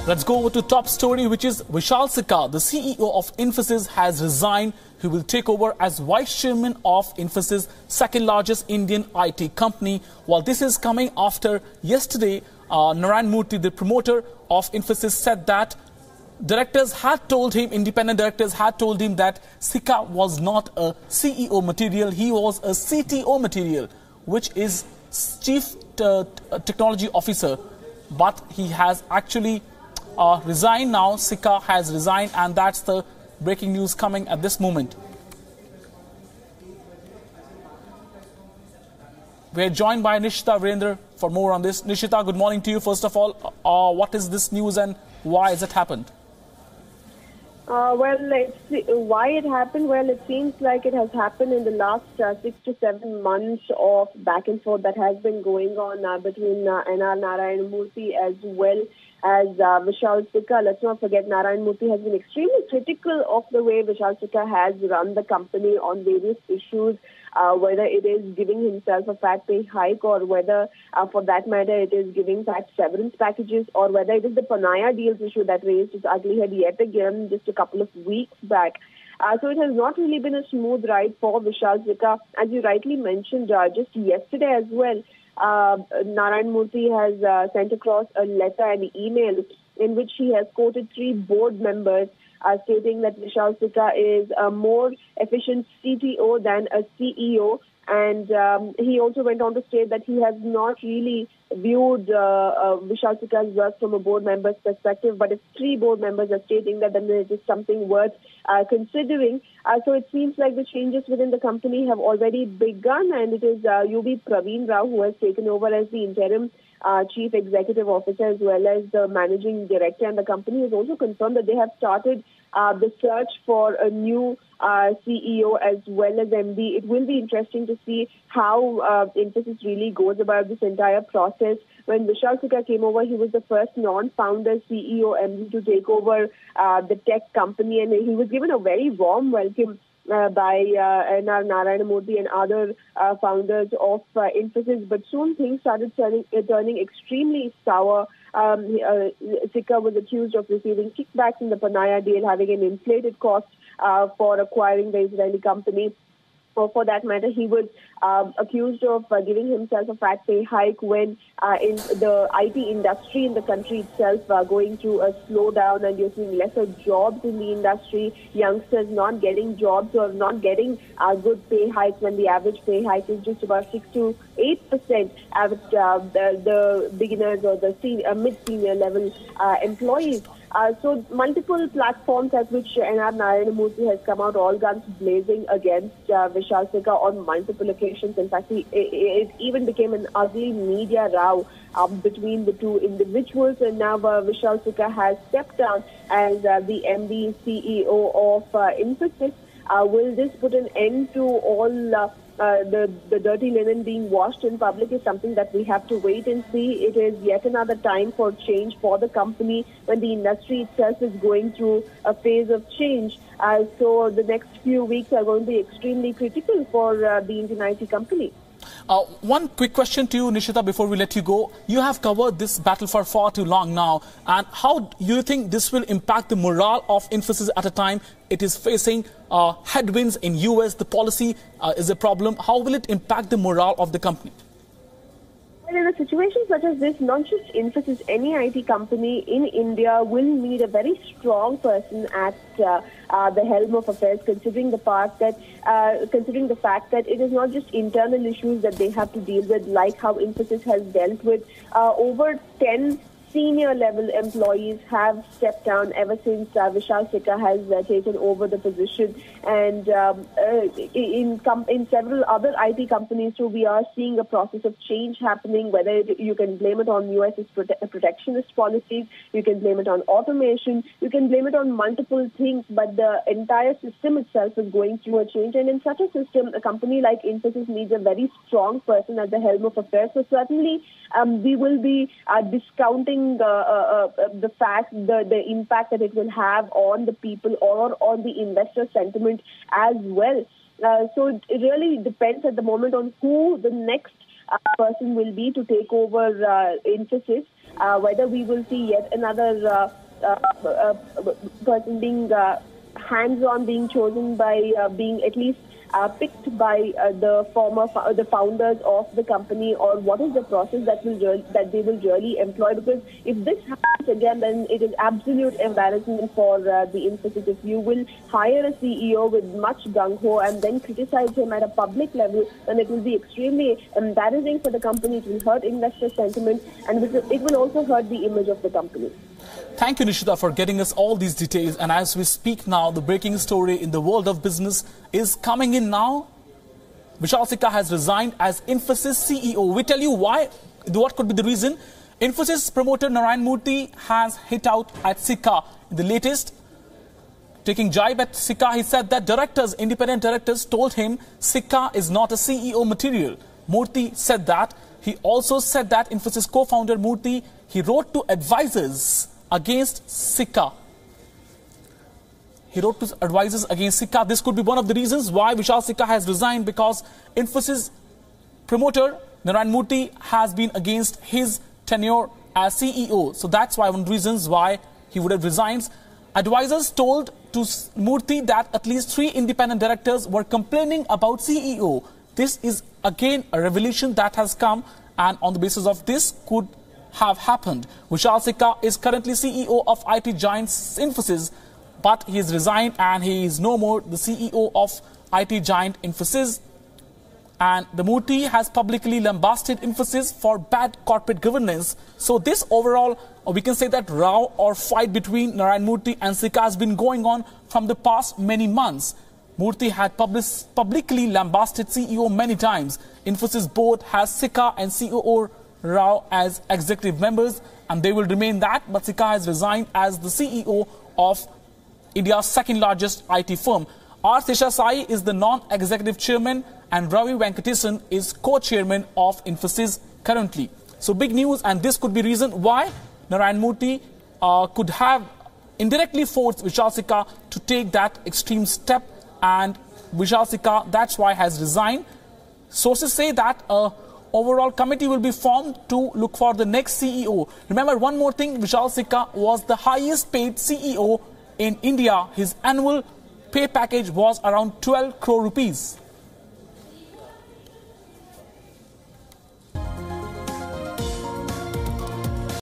Let's go over to top story, which is Vishal Sikka, the CEO of Infosys, has resigned. He will take over as vice chairman of Infosys, second largest Indian IT company. While this is coming after yesterday, Narayana Murthy, the promoter of Infosys, said that directors had told him, independent directors had told him that Sikka was not a CEO material, he was a CTO material, which is Chief Technology Officer. But he has actually resigned now. Sikka has resigned, and that's the breaking news coming at this moment. We're joined by Nishita Virendra for more on this. Nishita, good morning to you. First of all, what is this news and why has it happened? Why it happened? Well, it seems like it has happened in the last 6 to 7 months of back and forth that has been going on between Narayana Murthy as well as Vishal Sikka. Let's not forget, Narayana Murthy has been extremely critical of the way Vishal Sikka has run the company on various issues, whether it is giving himself a fat pay hike or whether, for that matter, it is giving fat severance packages, or whether it is the Panaya deals issue that raised its ugly head yet again just a couple of weeks back. So it has not really been a smooth ride for Vishal Sikka. As you rightly mentioned, just yesterday as well, Narayana Murthy has sent across a letter and email in which he has quoted 3 board members stating that Vishal Sikka is a more efficient CTO than a CEO. And he also went on to state that he has not really viewed Vishal Sikka's work from a board member's perspective, but if 3 board members are stating that, then it is something worth considering. So it seems like the changes within the company have already begun, and it is UB Praveen Rao who has taken over as the interim Chief Executive Officer as well as the Managing Director, and the company has also confirmed that they have started the search for a new CEO as well as MD. It will be interesting to see how Infosys really goes about this entire process. When Vishal Sikka came over, he was the first non-founder CEO MD to take over the tech company, and he was given a very warm welcome by Narayana Murthy and other founders of Infosys. But soon things started turning extremely sour. Sikka was accused of receiving kickbacks in the Panaya deal, having an inflated cost for acquiring the Israeli company. Or for that matter, he was accused of giving himself a fat pay hike when in the IT industry in the country itself going through a slowdown, and you're seeing lesser jobs in the industry, youngsters not getting jobs or not getting good pay hikes when the average pay hike is just about 6 to 8% at the beginners or the mid-senior level employees. So multiple platforms at which Narayana Murthy has come out all guns blazing against Vishal Sikka on multiple occasions. In fact, it even became an ugly media row between the two individuals, and now Vishal Sikka has stepped down as the MD CEO of Infosys. Will this put an end to all the dirty linen being washed in public is something that we have to wait and see. It is yet another time for change for the company when the industry itself is going through a phase of change. So the next few weeks are going to be extremely critical for the Indian IT company. One quick question to you, Nishita, before we let you go. You have covered this battle for far too long now. And how do you think this will impact the morale of Infosys at a time it is facing headwinds in US? The policy is a problem. How will it impact the morale of the company? Well, in a situation such as this, not just Infosys, any IT company in India will need a very strong person at the helm of affairs, considering the fact that it is not just internal issues that they have to deal with, like how Infosys has dealt with. Over 10 senior level employees have stepped down ever since Vishal Sikka has taken over the position, and in several other IT companies too, we are seeing a process of change happening. Whether you can blame it on US's protectionist policies, you can blame it on automation, you can blame it on multiple things, but the entire system itself is going through a change. And in such a system, a company like Infosys needs a very strong person at the helm of affairs. So certainly, we will be discounting the fact, the impact that it will have on the people or on the investor sentiment as well. So it really depends at the moment on who the next person will be to take over Infosys. whether we will see yet another person being hands-on, being chosen by being at least picked by the founders of the company, or what is the process that they will really employ? Because if this happens again, then it is absolute embarrassment for the Infosys. If you will hire a CEO with much gung-ho and then criticize him at a public level, then it will be extremely embarrassing for the company. It will hurt investor sentiment, and it will also hurt the image of the company. Thank you, Nishita, for getting us all these details. And as we speak now, the breaking story in the world of business is coming in now. Vishal Sikka has resigned as Infosys CEO. We tell you why, what could be the reason. Infosys promoter Narayana Murthy has hit out at Sikka. In the latest, taking jibe at Sikka, he said that independent directors told him Sikka is not a CEO material. Murthy said that. He also said that Infosys co-founder Murthy, he wrote to advisors against Sikka. He wrote to advisors against Sikka. This could be one of the reasons why Vishal Sikka has resigned, because Infosys promoter Narayana Murthy has been against his tenure as CEO. So that's why one of the reasons why he would have resigned. Advisors told to Murthy that at least 3 independent directors were complaining about CEO. This is again a revelation that has come, and on the basis of this could have happened. Vishal Sikka is currently CEO of IT giant Infosys, but he has resigned and he is no more the CEO of IT giant Infosys. And the Murthy has publicly lambasted Infosys for bad corporate governance. So this overall, we can say that row or fight between Narayana Murthy and Sikka has been going on from the past many months. Murthy had publicly lambasted CEO many times. Infosys board has Sikka and COO Rao as executive members, and they will remain that. But Sikka has resigned as the CEO of India's second largest IT firm. R. Seshasai is the non-executive chairman, and Ravi Venkatesan is co-chairman of Infosys currently. So big news, and this could be reason why Narayana Murthy could have indirectly forced Vishal Sikka to take that extreme step, and Vishal Sikka, that's why, has resigned. Sources say that overall committee will be formed to look for the next CEO. Remember one more thing, Vishal Sikka was the highest paid CEO in India. His annual pay package was around 12 crore rupees.